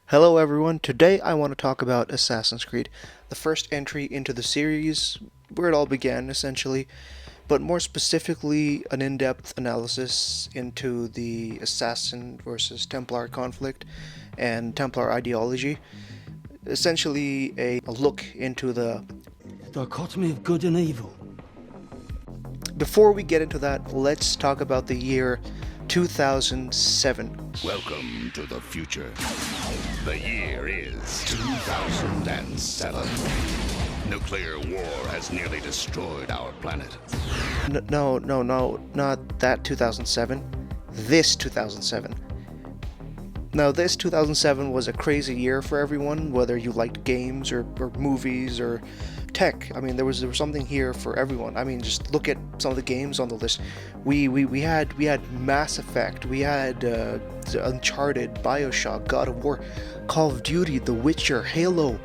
Hello everyone, today I want to talk about Assassin's Creed, the first entry into the series, where it all began essentially, but more specifically an in-depth analysis into the Assassin versus Templar conflict and Templar ideology, essentially a look into the Dichotomy of good and evil. Before we get into that, let's talk about the year 2007. Welcome to the future. The year is 2007. Nuclear war has nearly destroyed our planet. No, not that 2007. This 2007. Now, this 2007 was a crazy year for everyone, whether you liked games or movies or tech. I mean, there was something here for everyone. I mean, just look at some of the games on the list. We had Mass Effect, we had Uncharted, BioShock, God of War, Call of Duty, The Witcher, Halo,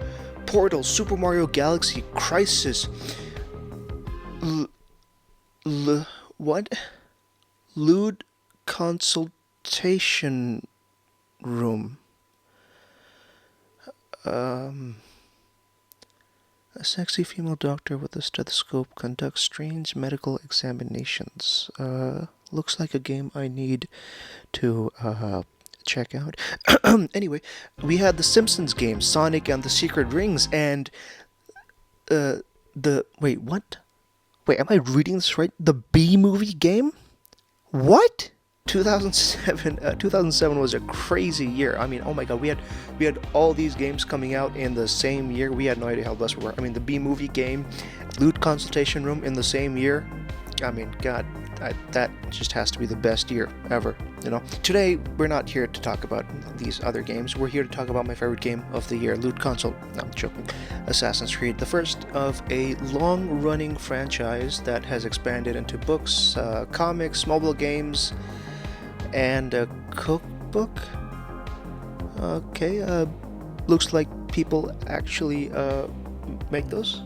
Portal, Super Mario Galaxy, Crisis, what? Lewd Consultation Room. A sexy female doctor with a stethoscope conducts strange medical examinations. Looks like a game I need to check out. Anyway, we had the Simpsons game, Sonic and the Secret Rings, and wait, what? Wait, am I reading this right? The B-movie game? What? 2007 was a crazy year. I mean, oh my god, we had all these games coming out in the same year. We had no idea how blessed we were. I mean, the B-movie game, Loot Consultation Room in the same year. I mean, god, that just has to be the best year ever, you know? Today, we're not here to talk about these other games. We're here to talk about my favorite game of the year, Loot Consult... No, I'm joking. Assassin's Creed, the first of a long-running franchise that has expanded into books, comics, mobile games, and a cookbook. Okay, looks like people actually make those.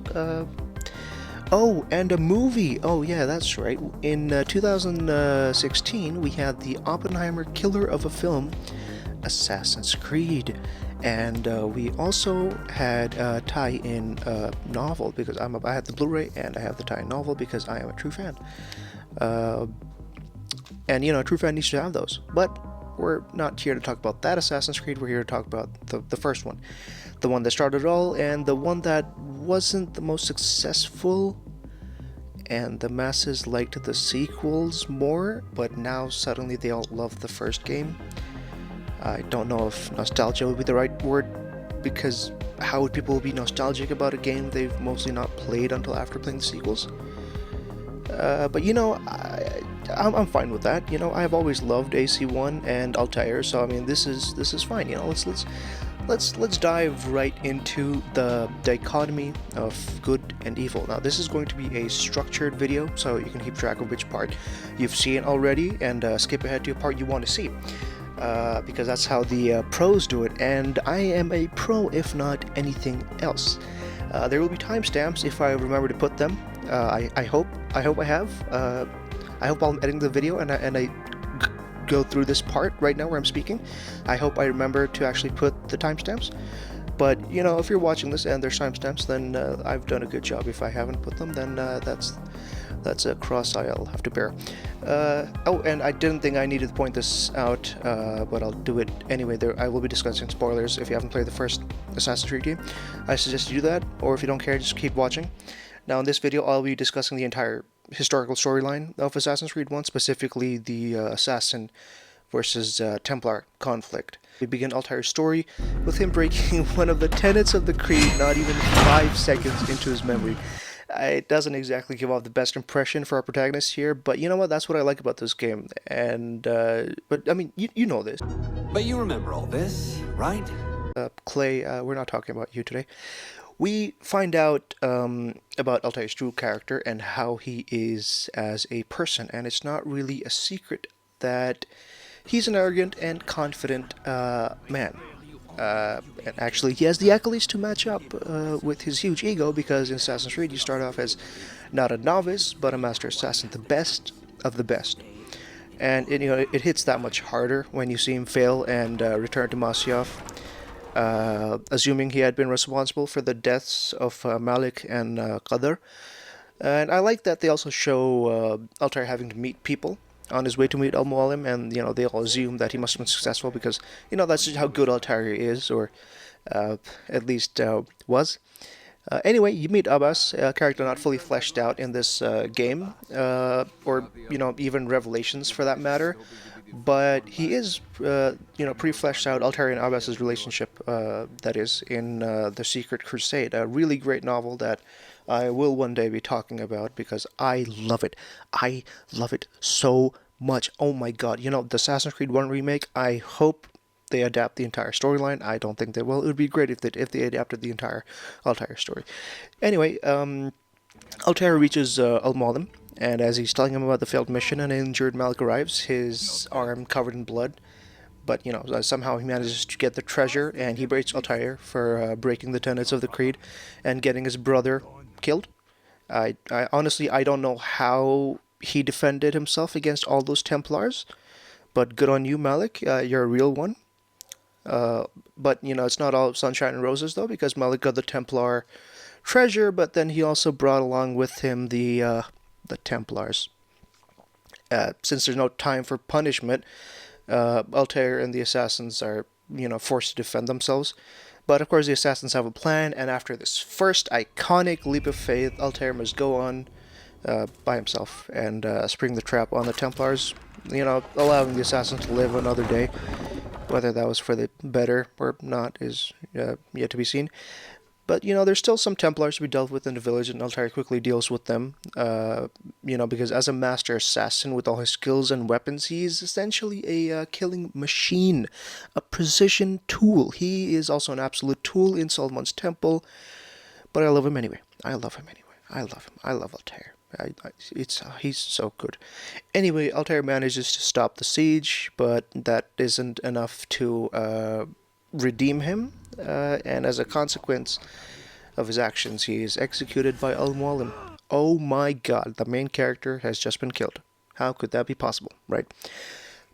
Oh, and a movie. Oh yeah, that's right. In 2016, we had the Oppenheimer killer of a film, Assassin's Creed, and we also had a tie-in novel because I had the Blu-ray and I have the tie-in novel because I am a true fan. And, you know, a true fan needs to have those. But we're not here to talk about that Assassin's Creed. We're here to talk about the first one. The one that started it all, and the one that wasn't the most successful. And the masses liked the sequels more, but now suddenly they all love the first game. I don't know if nostalgia would be the right word, because how would people be nostalgic about a game they've mostly not played until after playing the sequels? But, you know, I'm fine with that. You know, I've always loved AC1 and Altair, so I mean, this is fine. You know, let's dive right into the dichotomy of good and evil. Now, this is going to be a structured video, so you can keep track of which part you've seen already and skip ahead to a part you want to see, because that's how the pros do it. And I am a pro, if not anything else. There will be timestamps if I remember to put them. I hope I have. I hope while I'm editing the video and I go through this part right now where I'm speaking, I hope I remember to actually put the timestamps. But, you know, if you're watching this and there's timestamps, then I've done a good job. If I haven't put them, then that's a cross I'll have to bear. Oh, and I didn't think I needed to point this out, but I'll do it anyway. I will be discussing spoilers if you haven't played the first Assassin's Creed game. I suggest you do that, or if you don't care, just keep watching. Now, in this video, I'll be discussing the entire historical storyline of Assassin's Creed 1, specifically the Assassin versus Templar conflict. We begin Altair's story with him breaking one of the tenets of the creed not even 5 seconds into his memory. It doesn't exactly give off the best impression for our protagonist here, but you know what? That's what I like about this game. And, but I mean, you know this. But you remember all this, right? Clay, we're not talking about you today. We find out about Altair's true character and how he is as a person, and it's not really a secret that he's an arrogant and confident man. And actually, he has the accolades to match up with his huge ego, because in Assassin's Creed you start off as not a novice, but a master assassin, the best of the best. And it hits that much harder when you see him fail and return to Masyaf. assuming he had been responsible for the deaths of Malik and Qadr. And I like that they also show Altair having to meet people on his way to meet Al-Mualim, and they all assume that he must have been successful because that's just how good Altair is, or at least was. Anyway, you meet Abbas, a character not fully fleshed out in this game, or even Revelations for that matter, but he is pretty fleshed out. Altair and Abbas's relationship, that is, in The Secret Crusade, a really great novel that I will one day be talking about because I love it. I love it so much. Oh my god. The Assassin's Creed 1 remake, I hope they adapt the entire storyline. I don't think they will. It would be great if they adapted the entire Altair story. Anyway, Altair reaches Al-Mualim, and as he's telling him about the failed mission, an injured Malik arrives, his arm covered in blood. But, somehow he manages to get the treasure, and he berates Altair for breaking the tenets of the creed and getting his brother killed. I honestly, I don't know how he defended himself against all those Templars, but good on you, Malik. You're a real one. But, it's not all sunshine and roses, though, because Malik got the Templar treasure, but then he also brought along with him the Templars. Since there's no time for punishment, Altair and the assassins are, forced to defend themselves. But of course the assassins have a plan, and after this first iconic leap of faith, Altair must go on by himself and spring the trap on the Templars, allowing the assassins to live another day. Whether that was for the better or not is yet to be seen. But, there's still some Templars to be dealt with in the village, and Altair quickly deals with them, because as a master assassin with all his skills and weapons, he's essentially a killing machine, a precision tool. He is also an absolute tool in Solomon's temple, but I love him anyway. I love him. I love Altair. He's so good. Anyway, Altair manages to stop the siege, but that isn't enough to redeem him, and as a consequence of his actions, he is executed by Al-Mualim. Oh my god, the main character has just been killed. How could that be possible, right?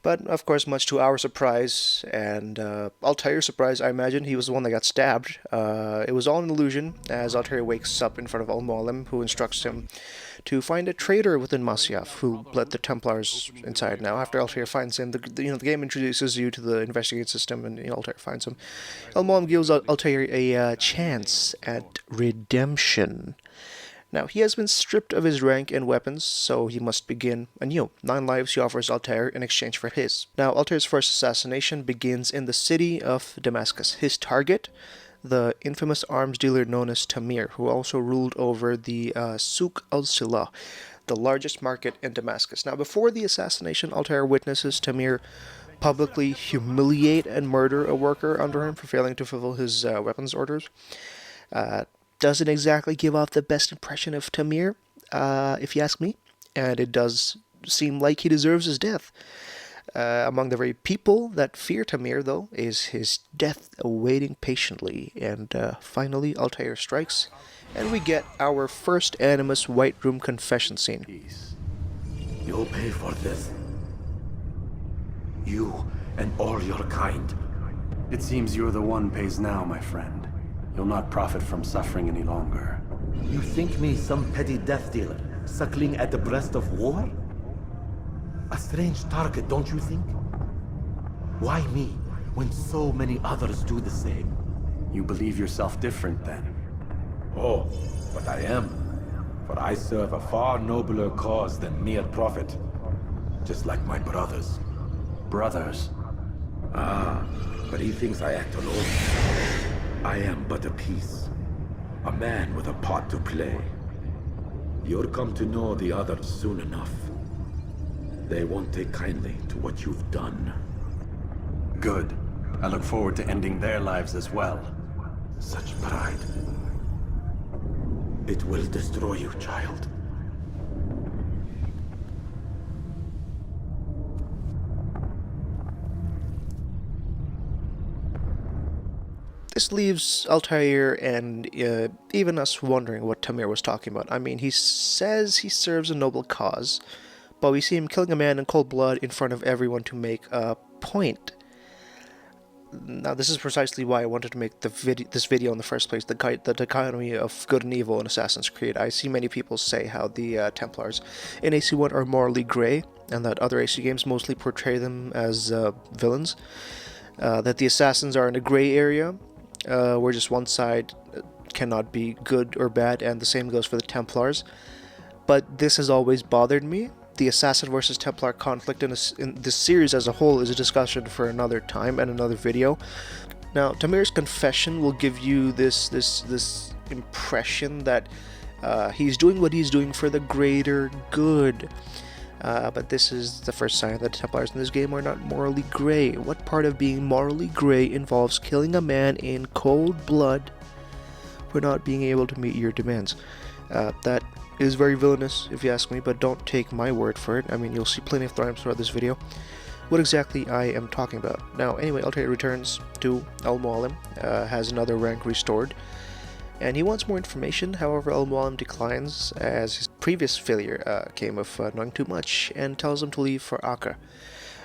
But, of course, much to our surprise, and Altair's surprise, I imagine, he was the one that got stabbed. It was all an illusion, as Altair wakes up in front of Al-Mualim, who instructs him to find a traitor within Masyaf, who led the Templars inside. Now, after Altair finds him, the game introduces you to the investigate system, and Altair finds him. Al-Mualim gives Altair a chance at redemption. Now, he has been stripped of his rank and weapons, so he must begin anew. 9 lives he offers Altair in exchange for his. Now, Altair's first assassination begins in the city of Damascus. His target, the infamous arms dealer known as Tamir, who also ruled over the Souk al-Silah, the largest market in Damascus. Now, before the assassination, Altair witnesses Tamir publicly humiliate and murder a worker under him for failing to fulfill his weapons orders. Doesn't exactly give off the best impression of Tamir, if you ask me, and it does seem like he deserves his death. Among the very people that fear Tamir, though, is his death awaiting patiently, and finally Altair strikes, and we get our first Animus White Room confession scene. You'll pay for this. You and all your kind. It seems you're the one pays now, my friend. You'll not profit from suffering any longer. You think me some petty death dealer, suckling at the breast of war? A strange target, don't you think? Why me, when so many others do the same? You believe yourself different, then? Oh, but I am. For I serve a far nobler cause than mere profit. Just like my brothers. Brothers? Ah, but he thinks I act alone. I am but a piece. A man with a part to play. You'll come to know the others soon enough. They won't take kindly to what you've done. Good. I look forward to ending their lives as well. Such pride. It will destroy you, child. This leaves Altair and even us wondering what Tamir was talking about. I mean, he says he serves a noble cause, but we see him killing a man in cold blood in front of everyone to make a point. Now, this is precisely why I wanted to make this video in the first place, the dichotomy of good and evil in Assassin's Creed. I see many people say how the Templars in AC1 are morally grey, and that other AC games mostly portray them as villains. That the Assassins are in a grey area, where just one side cannot be good or bad, and the same goes for the Templars. But this has always bothered me. The Assassin versus Templar conflict in this series as a whole is a discussion for another time and another video. Now, Tamir's confession will give you this impression that he's doing what he's doing for the greater good. But this is the first sign that Templars in this game are not morally grey. What part of being morally grey involves killing a man in cold blood for not being able to meet your demands? That is very villainous, if you ask me, but don't take my word for it. I mean, you'll see plenty of times throughout this video what exactly I am talking about. Now, anyway, Altair returns to Mualim, has another rank restored, and he wants more information. However, Mualim declines, as his previous failure came of knowing too much, and tells him to leave for Acre.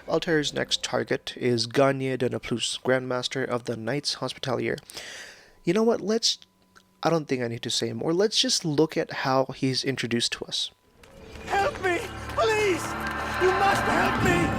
Altair's next target is Garnier de Naplouse, Grandmaster of the Knights Hospitalier. You know what, I don't think I need to say more. Let's just look at how he's introduced to us. Help me! Please! You must help me!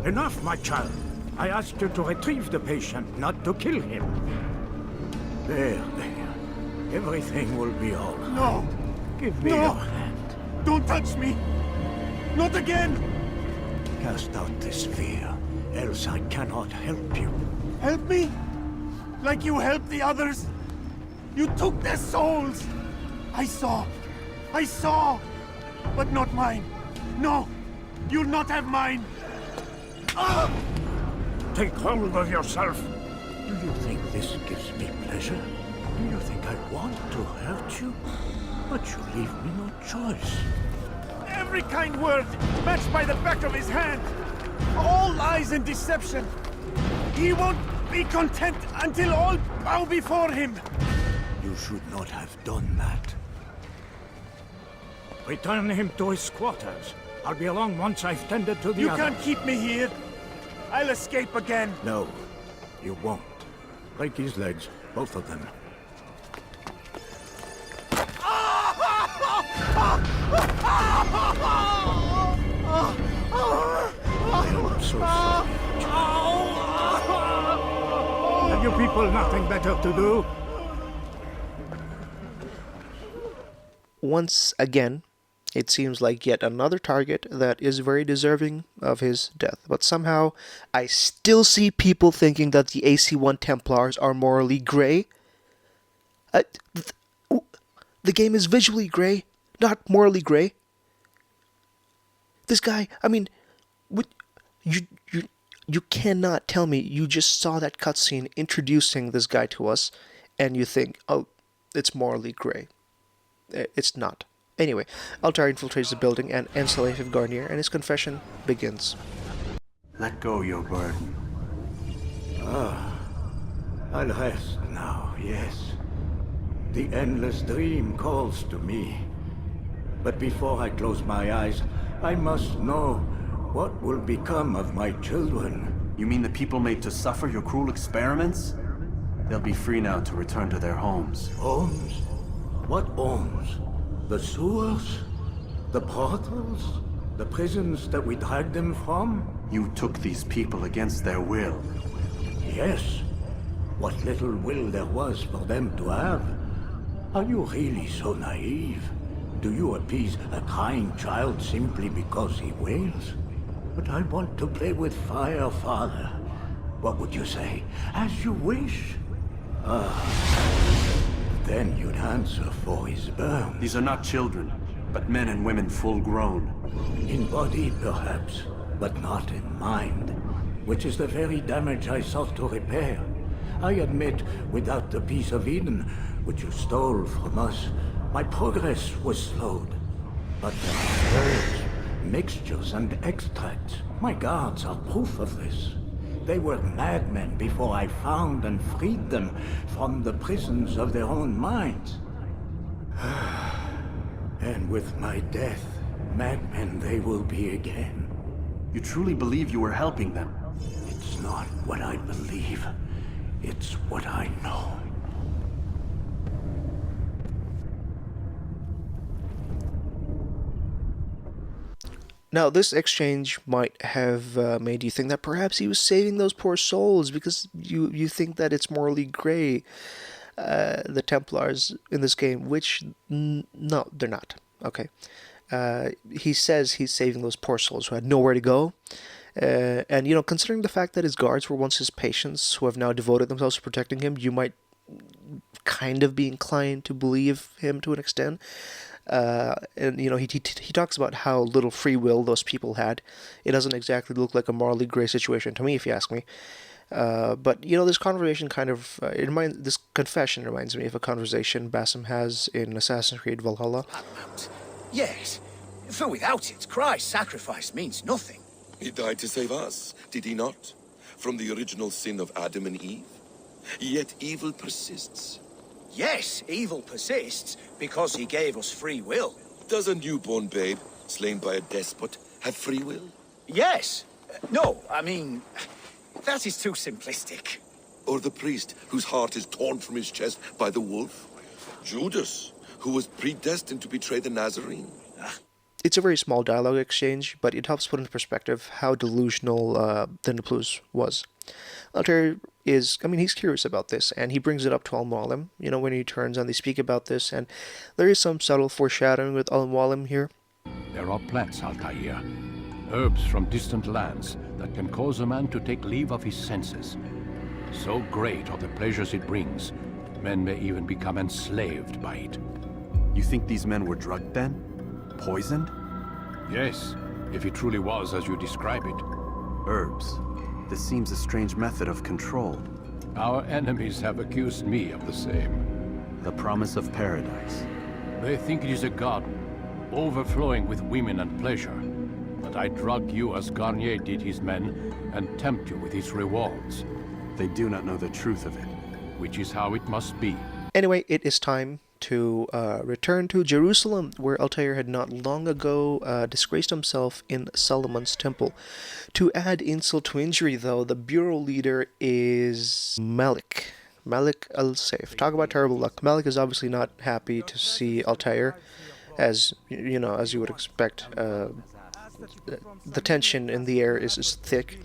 Enough, my child. I asked you to retrieve the patient, not to kill him. There. Everything will be all right. No! Give me your hand. Don't touch me! Not again! Cast out this fear, else I cannot help you. Help me? Like you helped the others? You took their souls! I saw! But not mine! No! You'll not have mine! Ah! Take hold of yourself. Do you think this gives me pleasure? Do you think I want to hurt you? But you leave me no choice. Every kind word matched by the back of his hand! All lies and deception! He won't be content until all bow before him! You should not have done that. Return him to his quarters. I'll be along once I've tended to the You other. can't keep me here! I'll escape again! No, you won't. Break his legs, both of them. I'm so sorry. Have you people nothing better to do? Once again, it seems like yet another target that is very deserving of his death. But somehow, I still see people thinking that the AC1 Templars are morally grey. The game is visually grey, not morally grey. This guy, I mean, you cannot tell me you just saw that cutscene introducing this guy to us, and you think, oh, it's morally grey. It's not. Anyway, Altair infiltrates the building and ends the life of Garnier, and his confession begins. Let go your burden. I'll rest now, yes. The endless dream calls to me. But before I close my eyes, I must know what will become of my children. You mean the people made to suffer your cruel experiments? They'll be free now to return to their homes. Homes? What homes? The sewers? The portals? The prisons that we dragged them from? You took these people against their will. Yes. What little will there was for them to have. Are you really so naive? Do you appease a crying child simply because he wails? But I want to play with fire, Father. What would you say? As you wish. Then you'd answer for his burn. These are not children, but men and women full grown. In body, perhaps, but not in mind. Which is the very damage I sought to repair. I admit, without the piece of Eden, which you stole from us, my progress was slowed. But there are herbs, mixtures, and extracts. My guards are proof of this. They were madmen before I found and freed them from the prisons of their own minds. And with my death, madmen they will be again. You truly believe you were helping them? It's not what I believe. It's what I know. Now, this exchange might have made you think that perhaps he was saving those poor souls because you think that it's morally grey, the Templars in this game, which, no, they're not. Okay. He says he's saving those poor souls who had nowhere to go. And, you know, considering the fact that his guards were once his patients who have now devoted themselves to protecting him, you might kind of be inclined to believe him to an extent. And, you know, he talks about how little free will those people had. It doesn't exactly look like a morally grey situation to me, if you ask me. But, you know, this conversation kind of, this confession reminds me of a conversation Basim has in Assassin's Creed Valhalla. Yes, for without it, Christ's sacrifice means nothing. He died to save us, did he not? From the original sin of Adam and Eve? Yet evil persists. Yes, evil persists because he gave us free will. Does a newborn babe, slain by a despot, have free will? Yes. No, I mean, that is too simplistic. Or the priest, whose heart is torn from his chest by the wolf? Judas, who was predestined to betray the Nazarene? It's a very small dialogue exchange, but it helps put into perspective how delusional the Naplouse was. Altair is, I mean, he's curious about this, and he brings it up to Mualim, you know, when he turns and they speak about this, and there is some subtle foreshadowing with Mualim here. There are plants, Altair, herbs from distant lands that can cause a man to take leave of his senses. So great are the pleasures it brings, men may even become enslaved by it. You think these men were drugged then? Poisoned? Yes, if it truly was as you describe it. Herbs. This seems a strange method of control. Our enemies have accused me of the same. The promise of paradise. They think it is a garden, overflowing with women and pleasure. But I drug you as Garnier did his men, and tempt you with his rewards. They do not know the truth of it. Which is how it must be. Anyway, it is time to return to Jerusalem, where Altair had not long ago disgraced himself in Solomon's temple. To add insult to injury, though, the bureau leader is Malik al-Saif. Talk about terrible luck. Malik is obviously not happy to see Altair, as you know, as you would expect. The tension in the air is thick.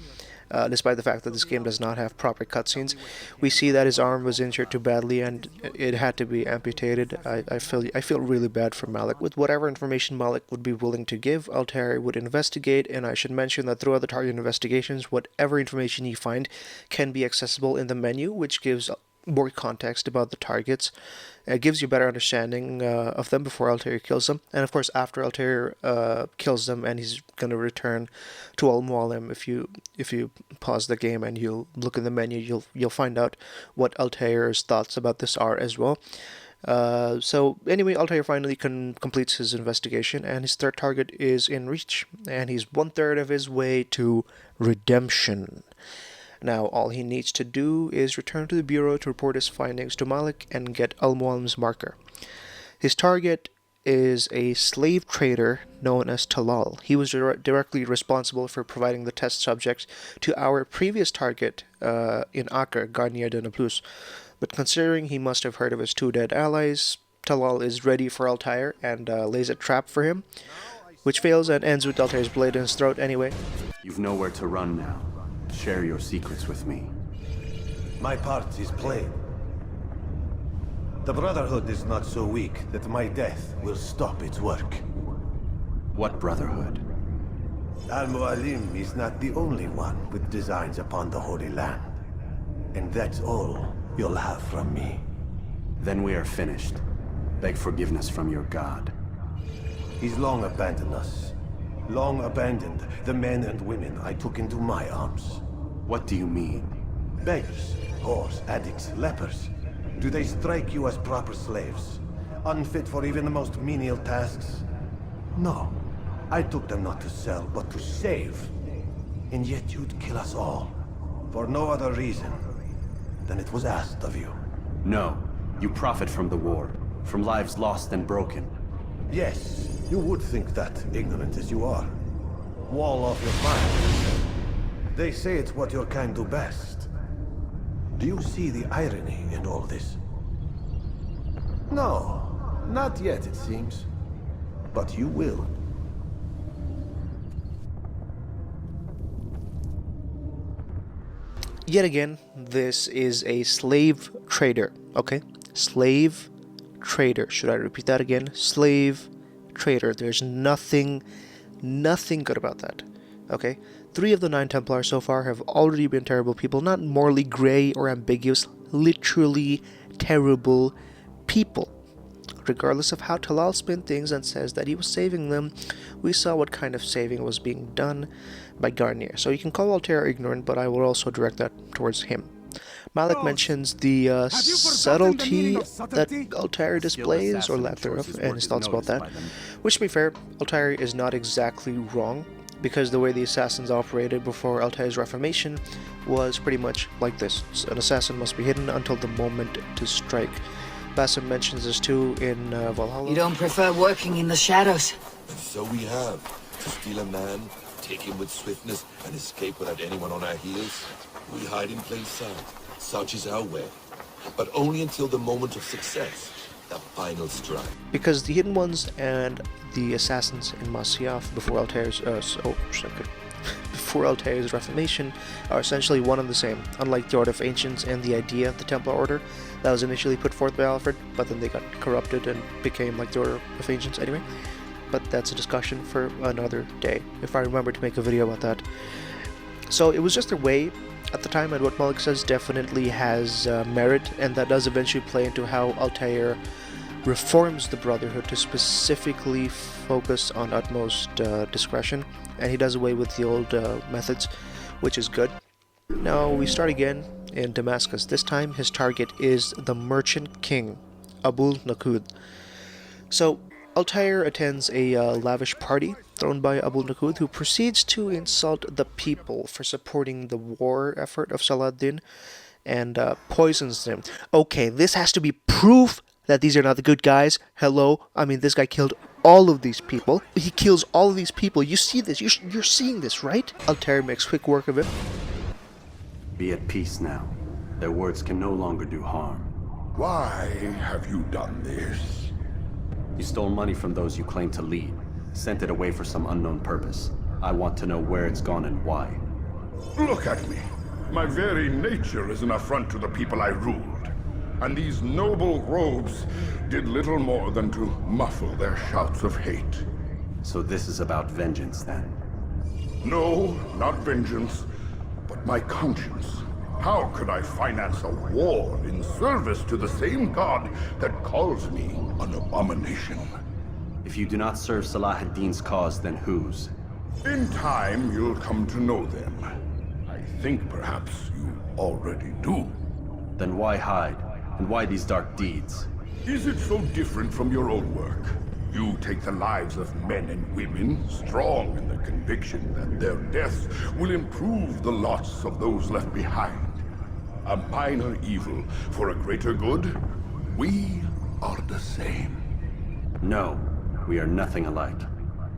Despite the fact that this game does not have proper cutscenes. We see that his arm was injured too badly and it had to be amputated. I feel really bad for Malik. With whatever information Malik would be willing to give, Altair would investigate, and I should mention that throughout the target investigations, whatever information you find can be accessible in the menu, which gives more context about the targets. It gives you a better understanding of them before Altair kills them, and of course after Altair kills them, and he's going to return to Mualim. If you pause the game and you look in the menu, you'll find out what Altair's thoughts about this are as well. So anyway, Altair finally completes his investigation, and his third target is in reach, and he's 1/3 of his way to redemption. Now, all he needs to do is return to the Bureau to report his findings to Malik and get Mualim's marker. His target is a slave trader known as Talal. He was directly responsible for providing the test subjects to our previous target in Acre, Garnier de Naplouse. But considering he must have heard of his 2 dead allies, Talal is ready for Altair and lays a trap for him, which fails and ends with Altair's blade in his throat anyway. You've nowhere to run now. Share your secrets with me. My part is plain. The Brotherhood is not so weak that my death will stop its work. What Brotherhood? Al-Mualim is not the only one with designs upon the Holy Land. And that's all you'll have from me. Then we are finished. Beg forgiveness from your god. He's long abandoned us. Long abandoned the men and women I took into my arms. What do you mean? Beggars, whores, addicts, lepers. Do they strike you as proper slaves? Unfit for even the most menial tasks? No. I took them not to sell, but to save. And yet you'd kill us all. For no other reason than it was asked of you. No. You profit from the war, from lives lost and broken. Yes, you would think that, ignorant as you are. Wall off your mind. They say it's what your kind do best. Do you see the irony in all this? No, not yet, it seems. But you will. Yet again, this is a slave trader, okay? Slave trader. Should I repeat that again? Slave trader. There's nothing good about that, okay? 3 of the 9 Templars so far have already been terrible people, not morally gray or ambiguous, literally terrible people. Regardless of how Talal spin things and says that he was saving them, we saw what kind of saving was being done by Garnier. So you can call Altair ignorant, but I will also direct that towards him. Malik mentions the subtlety that Altair displays, or lack thereof, and his thoughts about that. Which, to be fair, Altair is not exactly wrong, because the way the assassins operated before Altair's reformation was pretty much like this. An assassin must be hidden until the moment to strike. Bassam mentions this too in Valhalla. You don't prefer working in the shadows? And so we have. To steal a man, take him with swiftness, and escape without anyone on our heels. We hide in plain sight. Such is our way. But only until the moment of success. The final strike. Because the Hidden Ones and the assassins in Masyaf before Altair's before Altair's reformation are essentially one and the same, unlike the Order of Ancients and the idea of the Templar Order that was initially put forth by Alfred, but then they got corrupted and became like the Order of Ancients anyway. But that's a discussion for another day, if I remember to make a video about that. So it was just their way at the time, and what Malik says definitely has merit, and that does eventually play into how Altair reforms the Brotherhood to specifically focus on utmost discretion, and he does away with the old methods, which is good. Now we start again in Damascus. This time his target is the Merchant King, Abul Nuqoud. So Altair attends a lavish party thrown by Abul Nuqoud, who proceeds to insult the people for supporting the war effort of Saladin and poisons them. Okay, this has to be proof that these are not the good guys. Hello? I mean, this guy killed all of these people. He kills all of these people. You see this. You're seeing this, right? Altair makes quick work of it. Be at peace now. Their words can no longer do harm. Why have you done this? You stole money from those you claim to lead. Sent it away for some unknown purpose. I want to know where it's gone and why. Look at me. My very nature is an affront to the people I ruled. And these noble robes did little more than to muffle their shouts of hate. So this is about vengeance, then? No, not vengeance, but my conscience. How could I finance a war in service to the same god that calls me an abomination? If you do not serve Salah ad-Din's cause, then whose? In time, you'll come to know them. I think perhaps you already do. Then why hide? And why these dark deeds? Is it so different from your own work? You take the lives of men and women, strong in the conviction that their deaths will improve the lots of those left behind. A minor evil for a greater good? We are the same. No, we are nothing alike.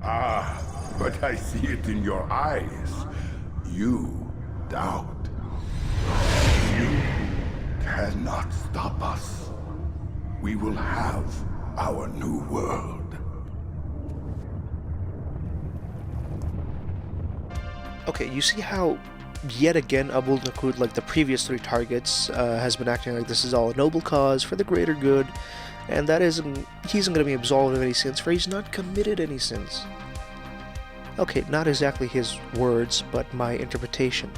Ah, but I see it in your eyes. You doubt. You cannot stop us. We will have our new world. Okay, you see how yet again Abul Nuqoud, like the previous 3 targets, has been acting like this is all a noble cause for the greater good, and that he isn't going to be absolved of any sins, for he's not committed any sins. Okay, not exactly his words, but my interpretation.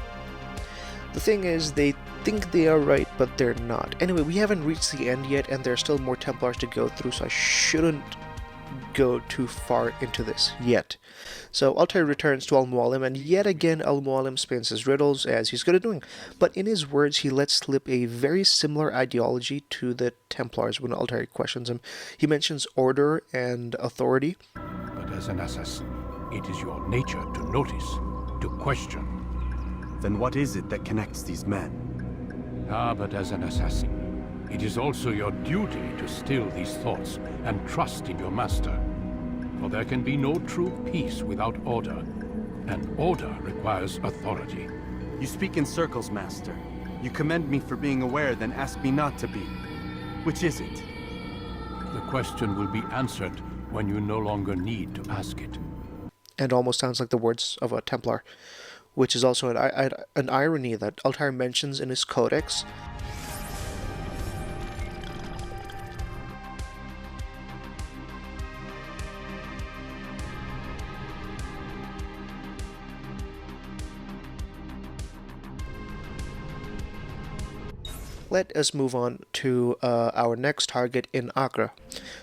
The thing is, they think they are right, but they're not. Anyway, we haven't reached the end yet, and there are still more Templars to go through, so I shouldn't go too far into this yet. So Altair returns to Al-Mualim, and yet again Al-Mualim spins his riddles, as he's good at doing. But in his words, he lets slip a very similar ideology to the Templars when Altair questions him. He mentions order and authority. But as an assassin, it is your nature to notice, to question. Then what is it that connects these men? Ah, but as an assassin, it is also your duty to still these thoughts and trust in your master. For there can be no true peace without order, and order requires authority. You speak in circles, Master. You commend me for being aware, then ask me not to be. Which is it? The question will be answered when you no longer need to ask it. And almost sounds like the words of a Templar, which is also an irony that Altair mentions in his codex. Let us move on to our next target in Acre,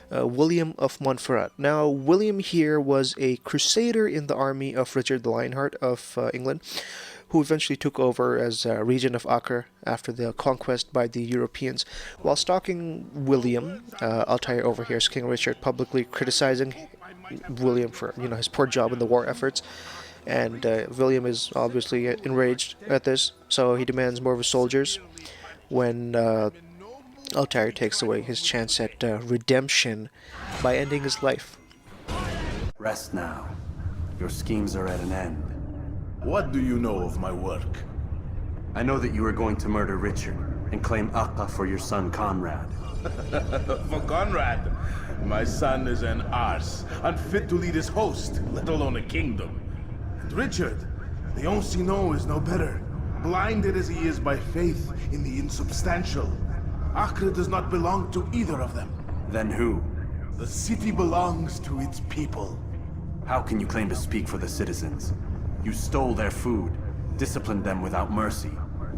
William of Montferrat. Now, William here was a crusader in the army of Richard the Lionheart of England, who eventually took over as regent of Acre after the conquest by the Europeans. While stalking William, Altair overhears King Richard publicly criticizing William for his poor job in the war efforts. And William is obviously enraged at this, so he demands more of his soldiers. When Altair takes away his chance at redemption by ending his life. Rest now. Your schemes are at an end. What do you know of my work? I know that you are going to murder Richard and claim Acre for your son Conrad. For Conrad? My son is an arse, unfit to lead his host, let alone a kingdom. And Richard, the Ancien is no better. Blinded as he is by faith in the insubstantial. Acre does not belong to either of them. Then who? The city belongs to its people. How can you claim to speak for the citizens? You stole their food, disciplined them without mercy,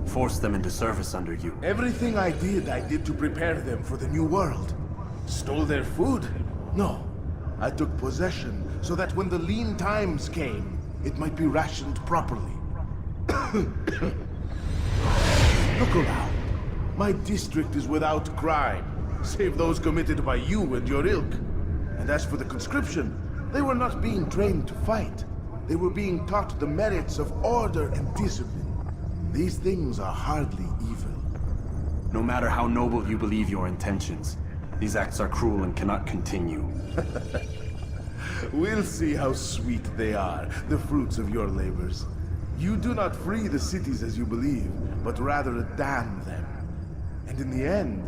forced them into service under you. Everything I did to prepare them for the new world. Stole their food? No. I took possession so that when the lean times came, it might be rationed properly. Look around. My district is without crime, save those committed by you and your ilk. And as for the conscription, they were not being trained to fight. They were being taught the merits of order and discipline. These things are hardly evil. No matter how noble you believe your intentions, these acts are cruel and cannot continue. We'll see how sweet they are, the fruits of your labors. You do not free the cities as you believe, but rather damn them. And in the end,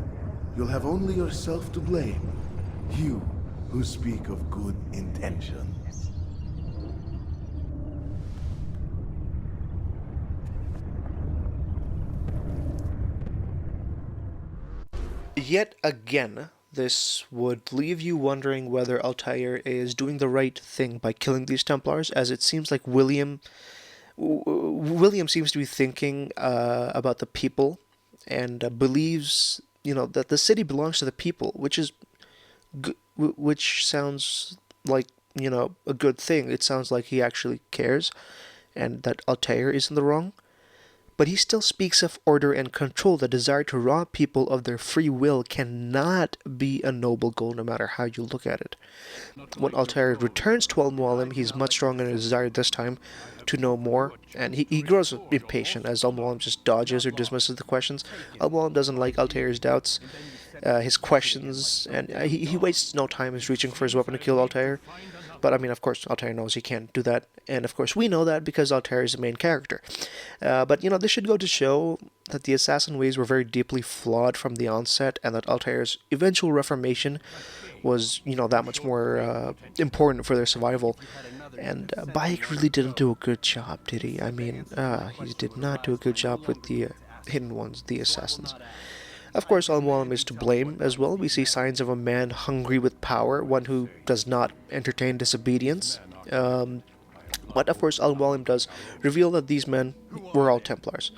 you'll have only yourself to blame. You who speak of good intentions. Yet again, this would leave you wondering whether Altair is doing the right thing by killing these Templars, as it seems like William seems to be thinking about the people and believes, that the city belongs to the people, which sounds like, a good thing. It sounds like he actually cares and that Altair is in the wrong. But he still speaks of order and control. The desire to rob people of their free will cannot be a noble goal, no matter how you look at it. When Altair returns to Mualim, he's much stronger in his desire this time to know more, and he grows impatient as Mualim just dodges or dismisses the questions. Mualim doesn't like Altair's doubts, his questions, and he wastes no time in reaching for his weapon to kill Altair. But, of course, Altair knows he can't do that. And, of course, we know that because Altair is the main character. But, this should go to show that the assassin ways were very deeply flawed from the onset, and that Altair's eventual reformation was, that much more important for their survival. And Bayek really didn't do a good job, did he? He did not do a good job with the hidden ones, the assassins. Of course, Mualim is to blame as well. We see signs of a man hungry with power, one who does not entertain disobedience. But of course, Mualim does reveal that these men were all Templars,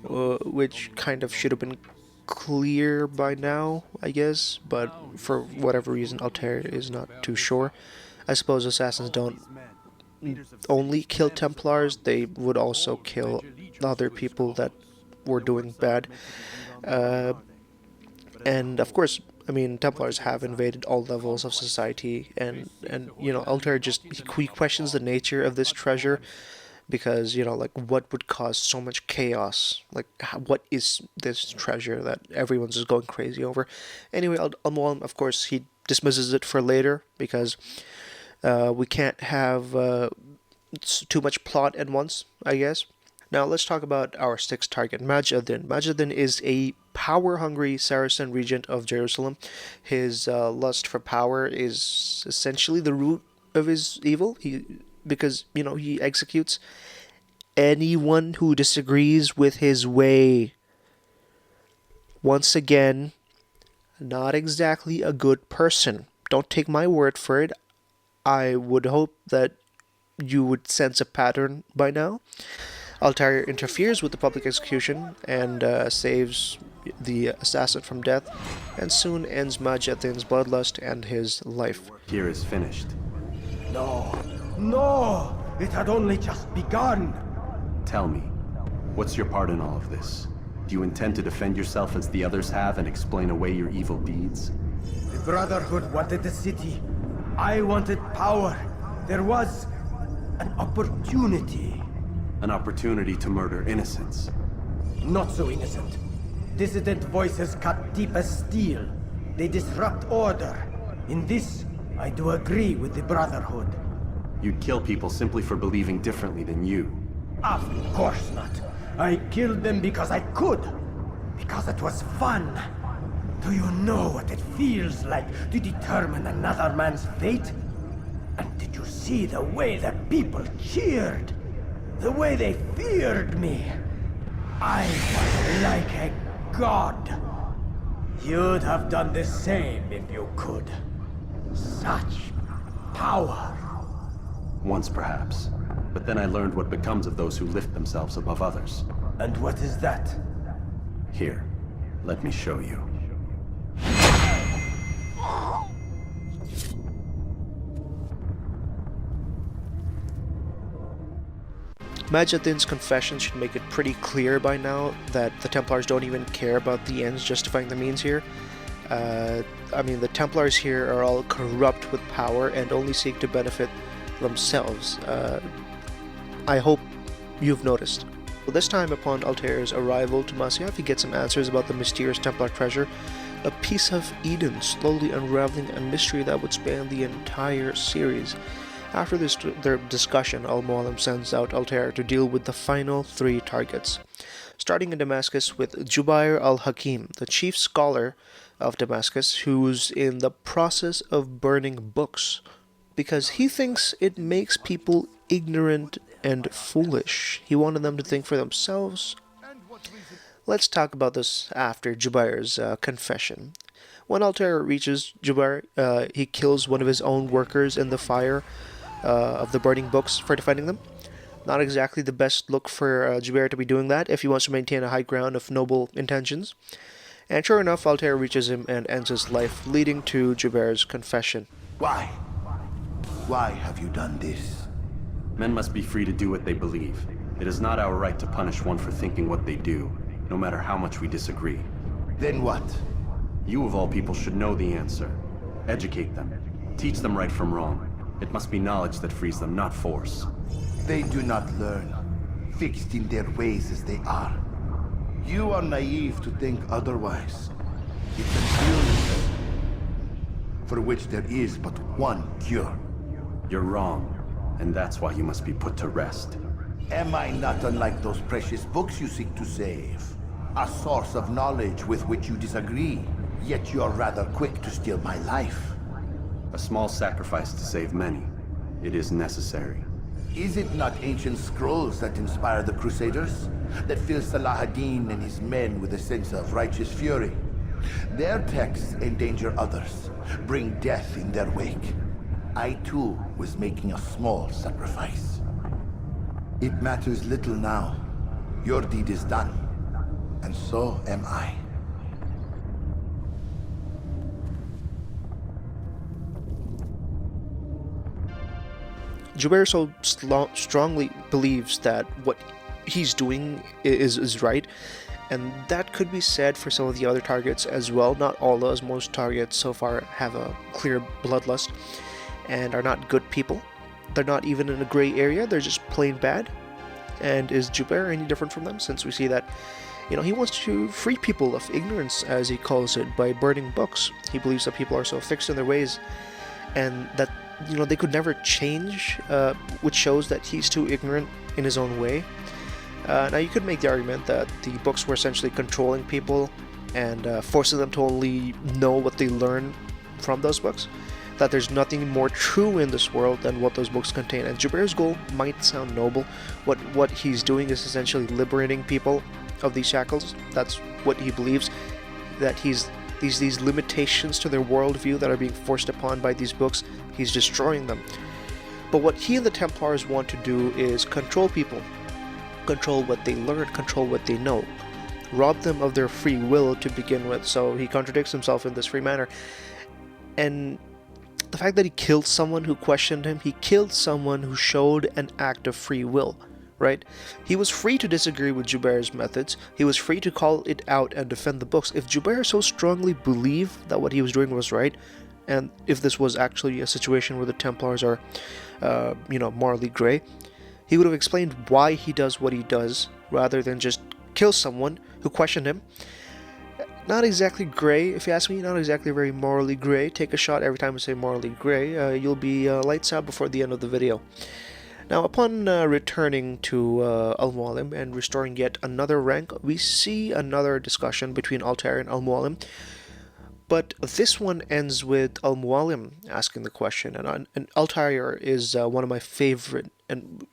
which kind of should have been clear by now, I guess. But for whatever reason, Altair is not too sure. I suppose assassins don't only kill Templars; they would also kill other people that were doing bad. And of course, Templars have invaded all levels of society, and Altair he questions the nature of this treasure because, you know, like, what would cause so much chaos? Like, what is this treasure that everyone's just going crazy over? Anyway, Al-Mualim, of course, he dismisses it for later, because we can't have too much plot at once, I guess. Now let's talk about our sixth target, Majd Addin. Majd Addin is a power-hungry Saracen regent of Jerusalem. His lust for power is essentially the root of his evil, because, you know, he executes anyone who disagrees with his way. Once again, not exactly a good person. Don't take my word for it. I would hope that you would sense a pattern by now. Altair interferes with the public execution and saves the assassin from death, and soon ends Majd Addin's bloodlust and his life. Here is finished. No, no! It had only just begun! Tell me, what's your part in all of this? Do you intend to defend yourself as the others have and explain away your evil deeds? The Brotherhood wanted the city. I wanted power. There was an opportunity. An opportunity to murder innocents. Not so innocent. Dissident voices cut deep as steel. They disrupt order. In this, I do agree with the Brotherhood. You'd kill people simply for believing differently than you. Of course not. I killed them because I could. Because it was fun. Do you know what it feels like to determine another man's fate? And did you see the way the people cheered? The way they feared me? I was like a god. You'd have done the same if you could. Such power. Once perhaps. But then I learned what becomes of those who lift themselves above others. And what is that? Here, let me show you. Majd Addin's confession should make it pretty clear by now that the Templars don't even care about the ends justifying the means here. I mean, the Templars here are all corrupt with power and only seek to benefit themselves. I hope you've noticed. Well, this time, upon Altair's arrival to Masyaf, he gets some answers about the mysterious Templar treasure, a piece of Eden slowly unraveling a mystery that would span the entire series. After their discussion, Al-Mualim sends out Altair to deal with the final three targets, starting in Damascus with Jubair al-Hakim, the chief scholar of Damascus, who's in the process of burning books, because he thinks it makes people ignorant and foolish. He wanted them to think for themselves. Let's talk about this after Jubair's confession. When Altair reaches Jubair, he kills one of his own workers in the fire of the burning books for defending them. Not exactly the best look for Jubair to be doing that if he wants to maintain a high ground of noble intentions. And sure enough, Altair reaches him and ends his life, leading to Jubair's confession. Why? Why have you done this? Men must be free to do what they believe. It is not our right to punish one for thinking what they do, no matter how much we disagree. Then what? You of all people should know the answer. Educate them. Teach them right from wrong. It must be knowledge that frees them, not force. They do not learn, fixed in their ways as they are. You are naive to think otherwise. It's an illness for which there is but one cure. You're wrong, and that's why you must be put to rest. Am I not unlike those precious books you seek to save? A source of knowledge with which you disagree, yet you're rather quick to steal my life. A small sacrifice to save many. It is necessary. Is it not ancient scrolls that inspire the Crusaders? That fill Salah ad-Din and his men with a sense of righteous fury? Their texts endanger others, bring death in their wake. I too was making a small sacrifice. It matters little now. Your deed is done, and so am I. Jubair so strongly believes that what he's doing is right, and that could be said for some of the other targets as well. Not all, as most targets so far have a clear bloodlust and are not good people. They're not even in a gray area, they're just plain bad. And is Jubair any different from them, since we see that, he wants to free people of ignorance, as he calls it, by burning books. He believes that people are so fixed in their ways, and that, they could never change, which shows that he's too ignorant in his own way. Now, you could make the argument that the books were essentially controlling people and forcing them to only know what they learn from those books, that there's nothing more true in this world than what those books contain. And Jubair's goal might sound noble. What he's doing is essentially liberating people of these shackles. That's what he believes, that these limitations to their worldview that are being forced upon by these books, he's destroying them. But what he and the Templars want to do is control people, control what they learn, control what they know, rob them of their free will to begin with. So he contradicts himself in this free manner. And the fact that he killed someone who questioned him, he killed someone who showed an act of free will, right? He was free to disagree with Jubair's methods. He was free to call it out and defend the books. If Jubair so strongly believed that what he was doing was right, and if this was actually a situation where the Templars are, morally gray, he would have explained why he does what he does, rather than just kill someone who questioned him. Not exactly gray, if you ask me, not exactly very morally gray. Take a shot every time I say morally gray. You'll be lights out before the end of the video. Now, upon returning to Al-Mualim and restoring yet another rank, we see another discussion between Altair and Al-Mualim. But this one ends with Al-Mualim asking the question, and Altair is one of my favorite, and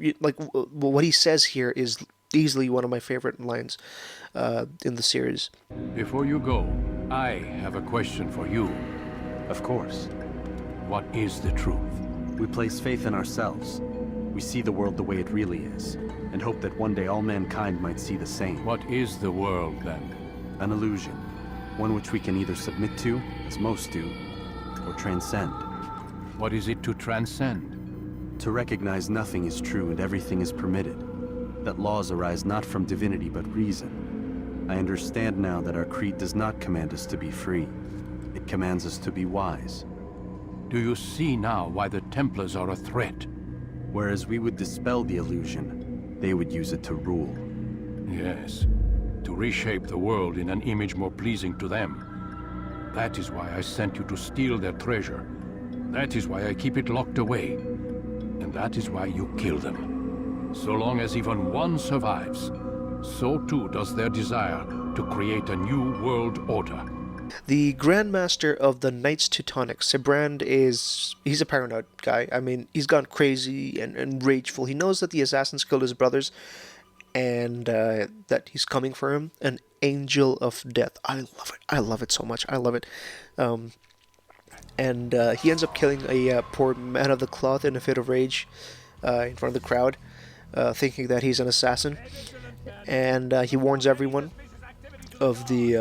what he says here is easily one of my favorite lines in the series. Before you go, I have a question for you. Of course. What is the truth? We place faith in ourselves. We see the world the way it really is, and hope that one day all mankind might see the same. What is the world, then? An illusion. One which we can either submit to, as most do, or transcend. What is it to transcend? To recognize nothing is true and everything is permitted. That laws arise not from divinity but reason. I understand now that our creed does not command us to be free. It commands us to be wise. Do you see now why the Templars are a threat? Whereas we would dispel the illusion, they would use it to rule. Yes, to reshape the world in an image more pleasing to them. That is why I sent you to steal their treasure. That is why I keep it locked away. And that is why you kill them. So long as even one survives, so too does their desire to create a new world order. The Grandmaster of the Knights Teutonic, Sibrand, he's a paranoid guy. I mean, he's gone crazy and rageful. He knows that the assassins killed his brothers, and that he's coming for him. An angel of death. I love it. I love it so much. I love it. And he ends up killing a poor man of the cloth in a fit of rage in front of the crowd, thinking that he's an assassin. And he warns everyone of the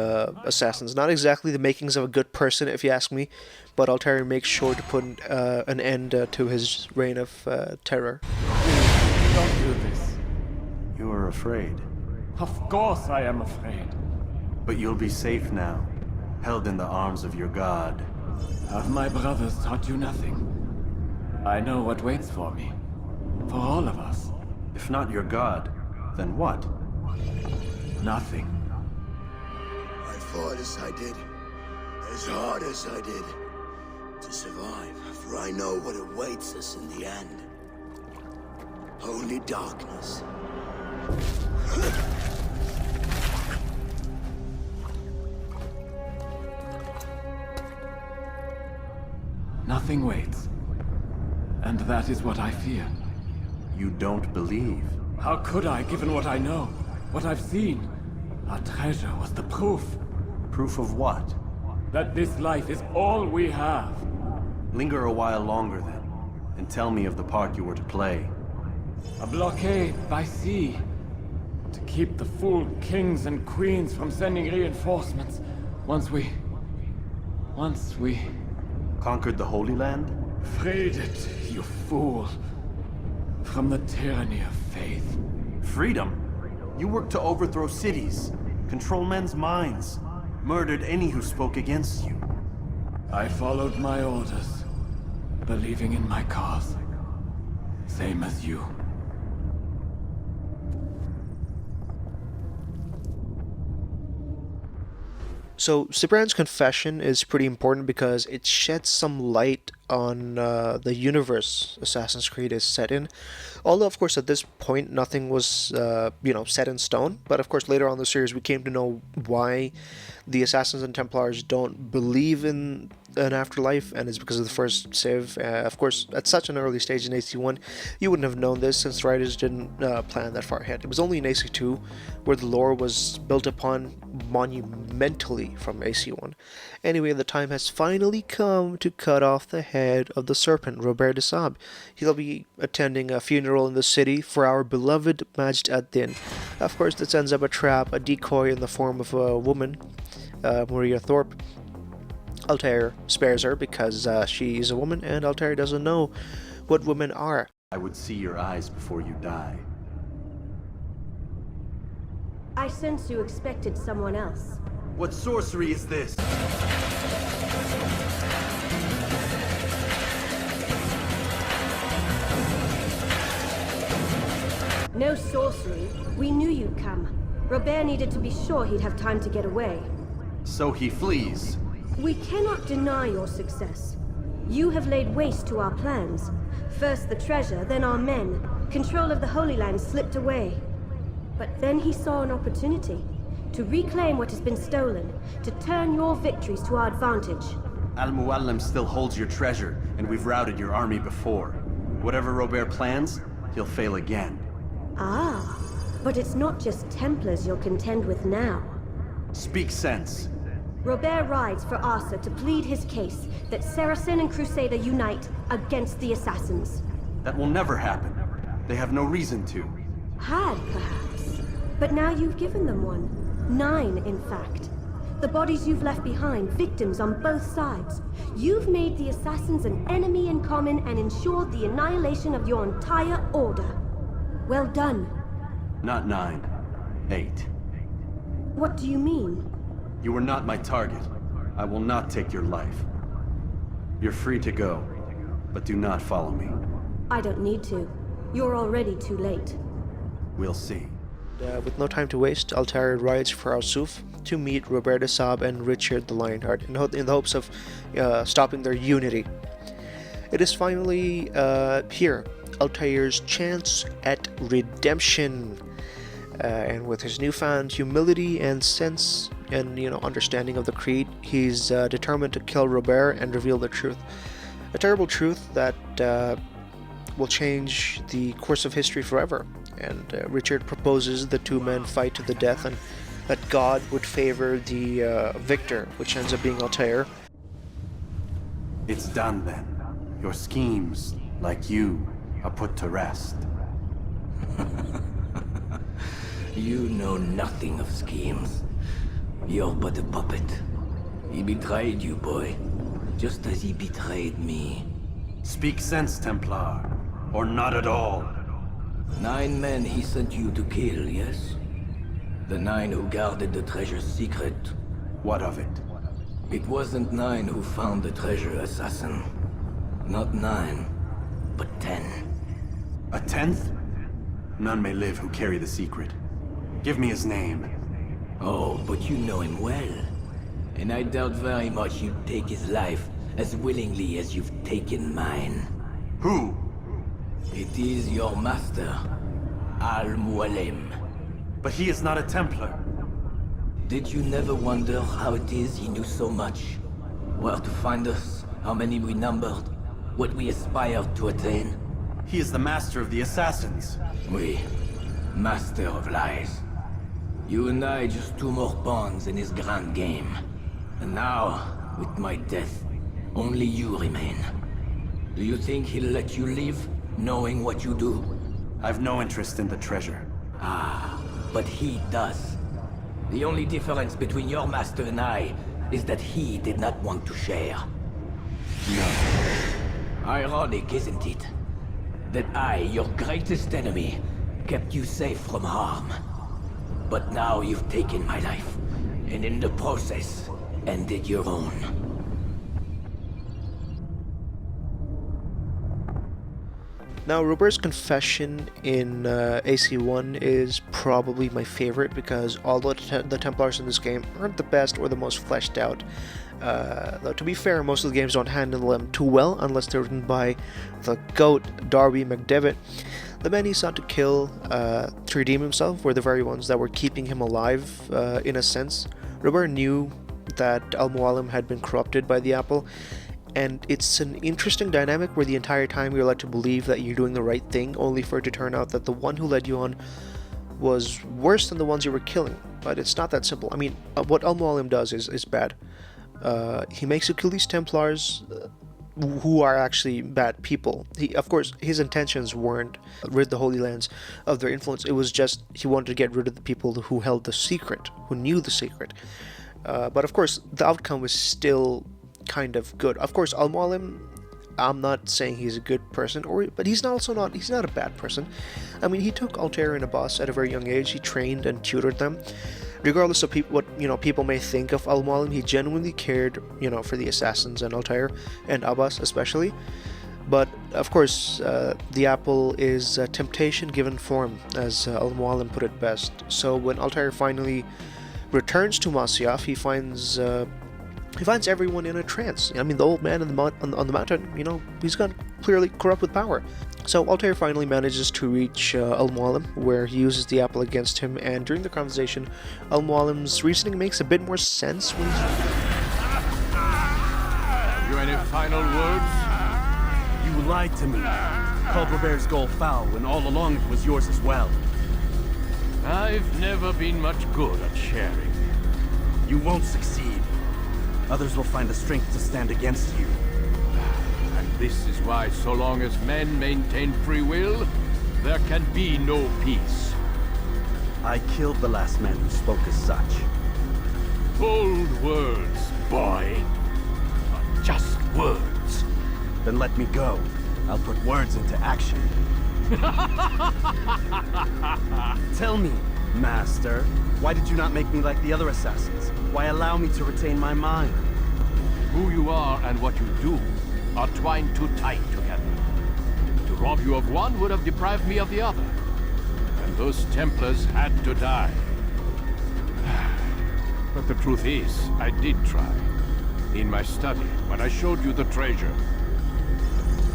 assassins. Not exactly the makings of a good person, if you ask me, but Altair makes sure to put an end to his reign of terror. Please, don't do this. You are afraid. Of course I am afraid. But you'll be safe now, held in the arms of your god. Have my brothers taught you nothing? I know what waits for me. For all of us. If not your god, then what? Nothing. I fought as I did, as hard as I did, to survive, for I know what awaits us in the end. Only darkness. Nothing waits. And that is what I fear. You don't believe. How could I, given what I know, what I've seen? Our treasure was the proof. Proof of what? That this life is all we have. Linger a while longer then, and tell me of the part you were to play. A blockade by sea. To keep the fool kings and queens from sending reinforcements. Once we... Conquered the Holy Land? Freed it, you fool. From the tyranny of faith. Freedom? You worked to overthrow cities, control men's minds, murdered any who spoke against you. I followed my orders, believing in my cause. Same as you. So Sibrand's confession is pretty important because it sheds some light on the universe Assassin's Creed is set in. Although, of course, at this point, nothing was, set in stone. But, of course, later on in the series, we came to know why the Assassins and Templars don't believe in an afterlife, and it's because of the first civ. Of course, at such an early stage in AC1, you wouldn't have known this since the writers didn't plan that far ahead. It was only in AC2 where the lore was built upon monumentally from AC1. Anyway, the time has finally come to cut off the head of the serpent, Robert de Sable. He'll be attending a funeral in the city for our beloved Majd Addin. Of course, this ends up a trap, a decoy in the form of a woman, Maria Thorpe. Altair spares her because she's a woman, and Altair doesn't know what women are. I would see your eyes before you die. I sense you expected someone else. What sorcery is this? No sorcery. We knew you'd come. Robert needed to be sure he'd have time to get away. So he flees. We cannot deny your success. You have laid waste to our plans. First the treasure, then our men. Control of the Holy Land slipped away. But then he saw an opportunity to reclaim what has been stolen, to turn your victories to our advantage. Mualim still holds your treasure, and we've routed your army before. Whatever Robert plans, he'll fail again. Ah, but it's not just Templars you'll contend with now. Speak sense. Robert rides for Asa to plead his case that Saracen and Crusader unite against the Assassins. That will never happen. They have no reason to. Had, perhaps. But now you've given them one. 9, in fact. The bodies you've left behind, victims on both sides. You've made the Assassins an enemy in common and ensured the annihilation of your entire order. Well done. Not 9. 8. What do you mean? You were not my target. I will not take your life. You're free to go, but do not follow me. I don't need to. You're already too late. We'll see. With no time to waste, Altair rides for Arsuf to meet Robert de Sable and Richard the Lionheart in the hopes of stopping their unity. It is finally here, Altair's chance at redemption. And with his newfound humility and sense and understanding of the creed, he's determined to kill Robert and reveal the truth. A terrible truth that will change the course of history forever. And Richard proposes the two men fight to the death, and that God would favor the victor, which ends up being Altair. It's done then. Your schemes, like you, are put to rest. You know nothing of schemes. You're but a puppet. He betrayed you, boy. Just as he betrayed me. Speak sense, Templar. Or not at all. 9 men he sent you to kill, yes? The 9 who guarded the treasure's secret. What of it? It wasn't 9 who found the treasure, Assassin. Not 9, but 10. A 10th? None may live who carry the secret. Give me his name. Oh, but you know him well. And I doubt very much you'd take his life as willingly as you've taken mine. Who? It is your master, Mualim. But he is not a Templar. Did you never wonder how it is he knew so much? Where to find us, how many we numbered, what we aspired to attain? He is the master of the Assassins. Oui, master of lies. You and I just 2 more pawns in his grand game. And now, with my death, only you remain. Do you think he'll let you live, knowing what you do? I've no interest in the treasure. Ah, but he does. The only difference between your master and I is that he did not want to share. No. Ironic, isn't it? That I, your greatest enemy, kept you safe from harm. But now you've taken my life, and in the process, ended your own. Now, Robert's confession in AC1 is probably my favorite because although the Templars in this game aren't the best or the most fleshed out, though to be fair, most of the games don't handle them too well unless they're written by the GOAT, Darby McDevitt. The men he sought to kill to redeem himself were the very ones that were keeping him alive, in a sense. Robert knew that Al-Mualim had been corrupted by the apple, and it's an interesting dynamic where the entire time you're led to believe that you're doing the right thing, only for it to turn out that the one who led you on was worse than the ones you were killing. But it's not that simple. I mean, what Al-Mualim does is bad. He makes you kill these Templars who are actually bad people. Of course, his intentions weren't rid the Holy Lands of their influence. It was just he wanted to get rid of the people who held the secret, who knew the secret. But of course, the outcome was still kind of good. Of course, Al-Mualim, I'm not saying he's a good person, but he's not a bad person. I mean, he took Altair and Abbas at a very young age. He trained and tutored them. Regardless of what people may think of Al-Mualim, he genuinely cared, for the assassins and Altair and Abbas especially. But of course, the apple is temptation given form, as Al-Mualim put it best. So when Altair finally returns to Masyaf, he finds everyone in a trance. I mean, the old man on the mountain, he's got clearly corrupt with power. So Altair finally manages to reach Al-Mualim, where he uses the apple against him, and during the conversation, Al-Mualim's reasoning makes a bit more sense when he's... Have you any final words? You lied to me. Called Robert's goal foul, when all along it was yours as well. I've never been much good at sharing. You won't succeed. Others will find the strength to stand against you. And this is why, so long as men maintain free will, there can be no peace. I killed the last man who spoke as such. Bold words, boy. But just words. Then let me go. I'll put words into action. Tell me, Master, why did you not make me like the other assassins? Why allow me to retain my mind? Who you are and what you do are twined too tight together. To rob you of one would have deprived me of the other. And those Templars had to die. But the truth is, I did try. In my study, when I showed you the treasure.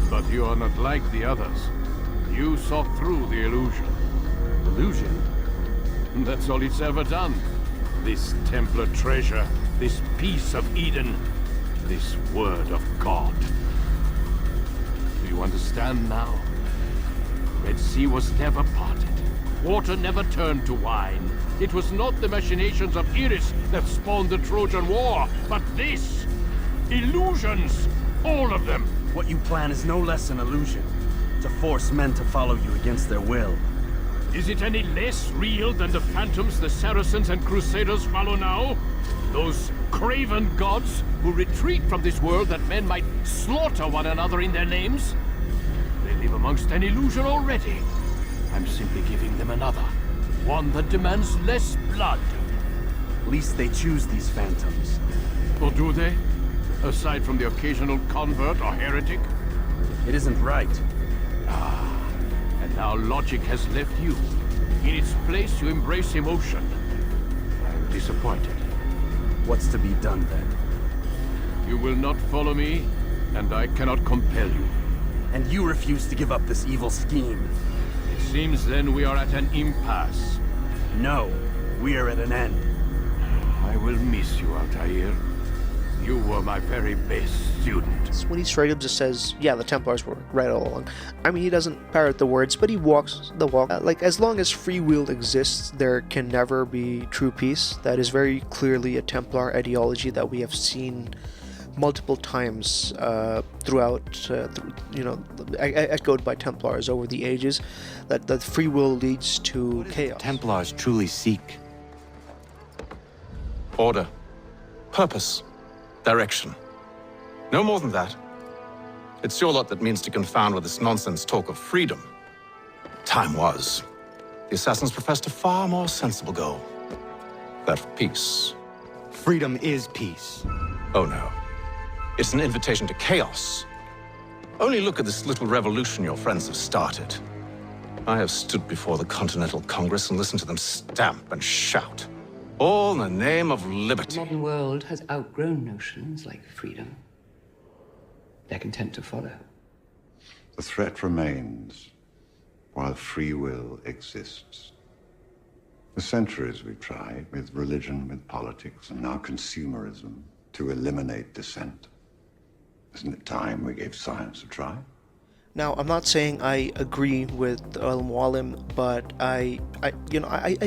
But you are not like the others. You saw through the illusion. Illusion? That's all it's ever done. This Templar treasure, this piece of Eden, this word of God. Do you understand now? Red Sea was never parted. Water never turned to wine. It was not the machinations of Iris that spawned the Trojan War, but this! Illusions! All of them! What you plan is no less an illusion. To force men to follow you against their will. Is it any less real than the phantoms the Saracens and Crusaders follow now? Those craven gods who retreat from this world that men might slaughter one another in their names? They live amongst an illusion already. I'm simply giving them another. One that demands less blood. At least they choose these phantoms. Or do they? Aside from the occasional convert or heretic? It isn't right. And now logic has left you. In its place, you embrace emotion. I'm disappointed. What's to be done then? You will not follow me, and I cannot compel you. And you refuse to give up this evil scheme. It seems then we are at an impasse. No, we are at an end. I will miss you, Altair. You were my very best student. When he straight up just says, yeah, the Templars were right all along. I mean, he doesn't parrot the words, but he walks the walk. As long as free will exists, there can never be true peace. That is very clearly a Templar ideology that we have seen multiple times throughout, echoed by Templars over the ages, that free will leads to chaos. Templars truly seek order, purpose, direction. No more than that. It's your lot that means to confound with this nonsense talk of freedom. Time was. The assassins professed a far more sensible goal. That of peace. Freedom is peace. Oh no. It's an invitation to chaos. Only look at this little revolution your friends have started. I have stood before the Continental Congress and listened to them stamp and shout. All in the name of liberty. The modern world has outgrown notions like freedom. They're content to follow. The threat remains, while free will exists. For centuries we've tried, with religion, with politics, and now consumerism, to eliminate dissent. Isn't it time we gave science a try? Now, I'm not saying I agree with Mualim, but I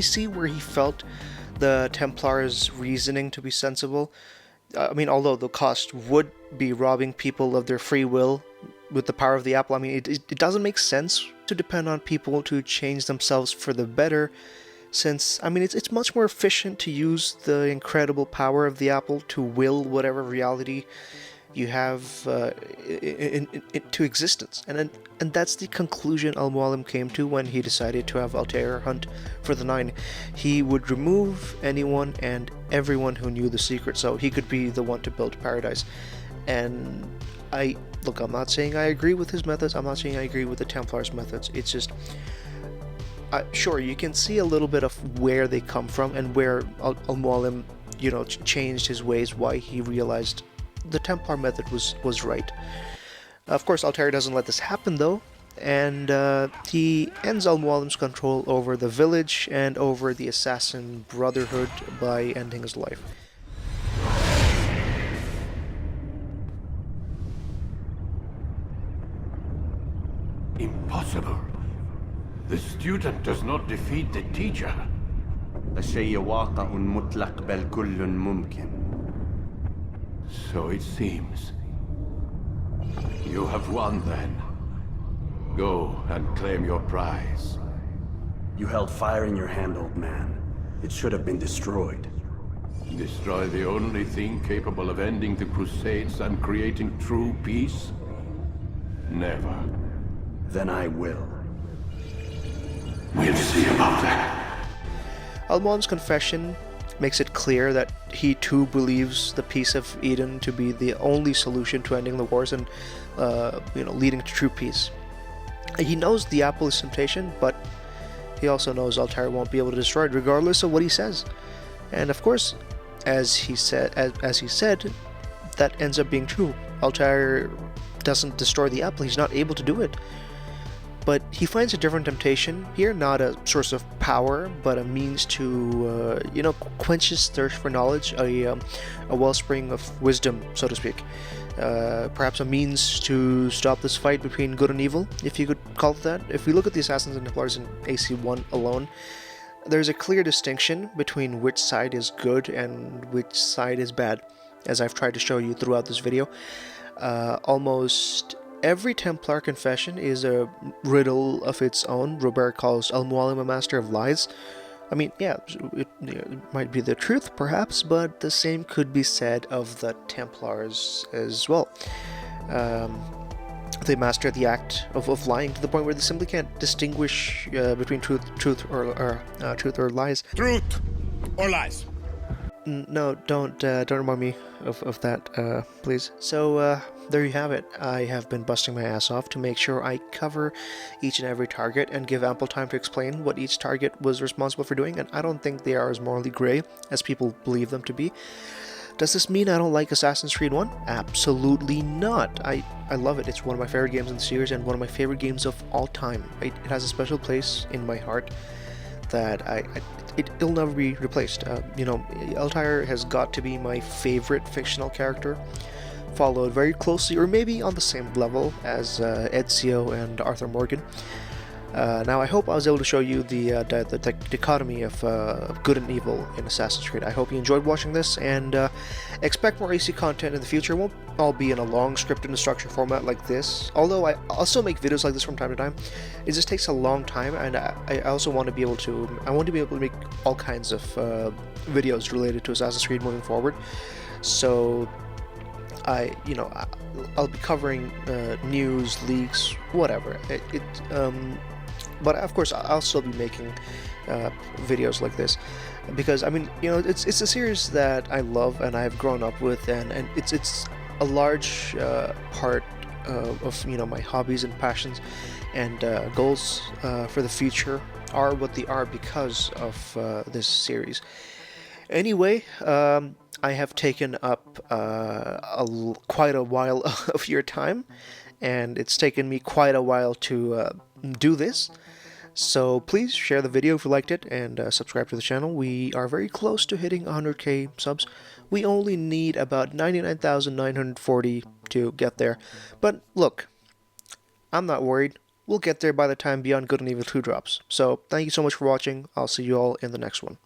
see where he felt the Templars' reasoning to be sensible. I mean, although the cost would be robbing people of their free will with the power of the apple, I mean, it doesn't make sense to depend on people to change themselves for the better, since, I mean, it's much more efficient to use the incredible power of the apple to will whatever reality you have into existence. And that's the conclusion Al-Mualim came to when he decided to have Altair hunt for the Nine. He would remove anyone and everyone who knew the secret, so he could be the one to build paradise. And look, I'm not saying I agree with his methods, I'm not saying I agree with the Templars' methods, it's just, sure, you can see a little bit of where they come from and where Al-Mualim, changed his ways, why he realized the Templar method was right. Of course, Altair doesn't let this happen though, and he ends Al-Mualim's control over the village and over the Assassin Brotherhood by ending his life. Impossible. The student does not defeat the teacher. الشيء واقع مطلق بل كل ممكن. So it seems. You have won then. Go and claim your prize. You held fire in your hand, old man. It should have been destroyed. Destroy the only thing capable of ending the Crusades and creating true peace? Never. Then I will. We'll see about that. Al-Mualim's confession makes it clear that he too believes the Peace of Eden to be the only solution to ending the wars and leading to true peace. He knows the apple is temptation, but he also knows Altair won't be able to destroy it regardless of what he says. And of course, as he said, that ends up being true. Altair doesn't destroy the apple, he's not able to do it. But he finds a different temptation here, not a source of power, but a means to, quench his thirst for knowledge, a wellspring of wisdom, so to speak. Perhaps a means to stop this fight between good and evil, if you could call it that. If we look at the Assassins and Templars in AC1 alone, there's a clear distinction between which side is good and which side is bad, as I've tried to show you throughout this video. Almost every Templar confession is a riddle of its own. Jubair calls Al-Mualim a master of lies. I mean, yeah, it might be the truth, perhaps, but the same could be said of the Templars as well. They master the act of lying to the point where they simply can't distinguish between truth or lies. Truth or lies? No, don't remind me of that, please. So there you have it. I have been busting my ass off to make sure I cover each and every target and give ample time to explain what each target was responsible for doing, and I don't think they are as morally grey as people believe them to be. Does this mean I don't like Assassin's Creed 1? Absolutely not. I love it. It's one of my favorite games in the series and one of my favorite games of all time. It has a special place in my heart that it'll never be replaced. Altair has got to be my favorite fictional character, followed very closely, or maybe on the same level, as Ezio and Arthur Morgan. Now, I hope I was able to show you the dichotomy of good and evil in Assassin's Creed. I hope you enjoyed watching this, and expect more AC content in the future. It won't all be in a long scripted and structured format like this, although I'll still make videos like this from time to time. It just takes a long time, and I also want to be able to make all kinds of videos related to Assassin's Creed moving forward. So I'll be covering news, leaks, whatever. But of course, I'll still be making videos like this, because I mean, it's a series that I love and I've grown up with, and it's a large part of my hobbies and passions and goals for the future are what they are because of this series. Anyway, I have taken up quite a while of your time, and it's taken me quite a while to do this. So please share the video if you liked it, and subscribe to the channel. We are very close to hitting 100k subs. We only need about 99,940 to get there. But look, I'm not worried. We'll get there by the time Beyond Good and Evil 2 drops. So thank you so much for watching. I'll see you all in the next one.